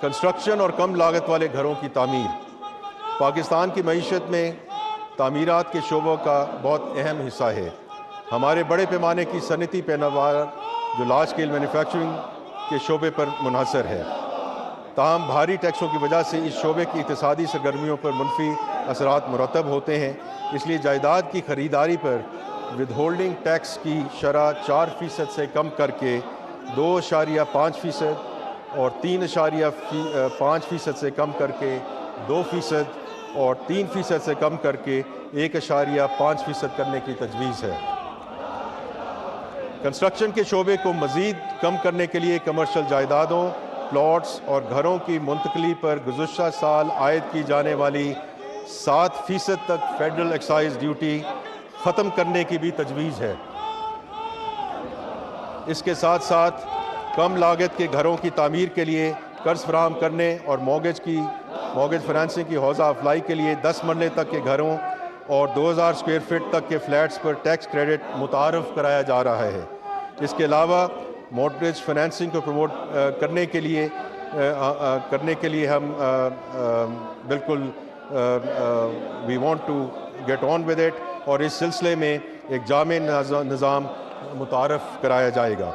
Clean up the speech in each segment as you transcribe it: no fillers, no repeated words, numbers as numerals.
Construction اور کم لاگت والے گھروں کی تعمیر۔ پاکستان کی معیشت میں تعمیرات کے شعبوں کا بہت اہم حصہ ہے۔ ہمارے بڑے پیمانے کی صنعتی پیداوار جو لارج اسکیل مینوفیکچرنگ کے شعبے پر منحصر ہے، تاہم بھاری ٹیکسوں کی وجہ سے اس شعبے کی اقتصادی سرگرمیوں پر منفی اثرات مرتب ہوتے ہیں۔ اس لیے جائیداد کی خریداری پر ود ہولڈنگ ٹیکس کی شرح 4% سے کم کر کے 2.5% اور 3.5% سے کم کر کے 2% اور 3% سے کم کر کے 1.5% کرنے کی تجویز ہے۔ کنسٹرکشن کے شعبے کو مزید کم کرنے کے لیے کمرشل جائیدادوں، پلاٹس اور گھروں کی منتقلی پر گزشتہ سال عائد کی جانے والی 7% تک فیڈرل ایکسائز ڈیوٹی ختم کرنے کی بھی تجویز ہے۔ اس کے ساتھ ساتھ کم لاگت کے گھروں کی تعمیر کے لیے قرض فراہم کرنے اور مورگیج فنانسنگ کی حوزہ افزائی کے لیے 10 مرلے تک کے گھروں اور 2000 اسکوائر فٹ تک کے فلیٹس پر ٹیکس کریڈٹ متعارف کرایا جا رہا ہے۔ اس کے علاوہ مورگیج فنانسنگ کو پروموٹ کرنے کے لیے ہم بالکل we want to get on with it, اور اس سلسلے میں ایک جامع نظام متعارف کرایا جائے گا۔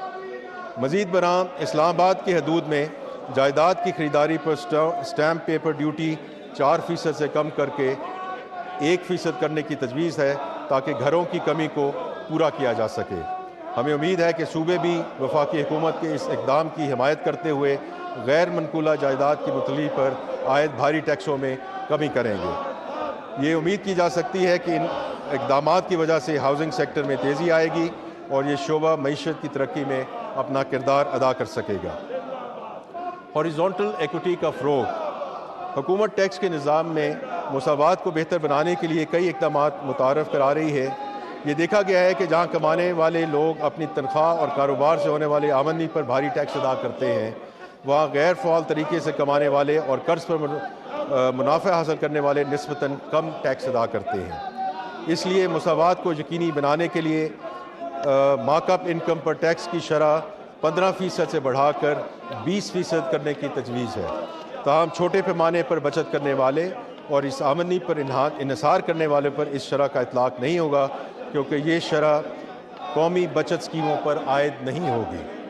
مزید برآں اسلام آباد کی حدود میں جائیداد کی خریداری پر اسٹیمپ پیپر ڈیوٹی 4% سے کم کر کے 1% کرنے کی تجویز ہے تاکہ گھروں کی کمی کو پورا کیا جا سکے۔ ہمیں امید ہے کہ صوبے بھی وفاقی حکومت کے اس اقدام کی حمایت کرتے ہوئے غیر منقولہ جائیداد کی منتقلی پر عائد بھاری ٹیکسوں میں کمی کریں گے۔ یہ امید کی جا سکتی ہے کہ ان اقدامات کی وجہ سے ہاؤسنگ سیکٹر میں تیزی آئے گی اور یہ شعبہ معیشت کی ترقی میں اپنا کردار ادا کر سکے گا۔ ہاریزونٹل ایکوٹی کا فروغ۔ حکومت ٹیکس کے نظام میں مساوات کو بہتر بنانے کے لیے کئی اقدامات متعارف کرا رہی ہے۔ یہ دیکھا گیا ہے کہ جہاں کمانے والے لوگ اپنی تنخواہ اور کاروبار سے ہونے والے آمدنی پر بھاری ٹیکس ادا کرتے ہیں، وہاں غیر فعال طریقے سے کمانے والے اور قرض پر منافع حاصل کرنے والے نسبتاً کم ٹیکس ادا کرتے ہیں۔ اس لیے مساوات کو یقینی بنانے کے لیے mark up income per tax کی شرح 15% سے بڑھا کر 20% کرنے کی تجویز ہے۔ تاہم چھوٹے پیمانے پر بچت کرنے والے اور اس آمدنی پر انحصار کرنے والے پر اس شرح کا اطلاق نہیں ہوگا، کیونکہ یہ شرح قومی بچت اسکیموں پر عائد نہیں ہوگی۔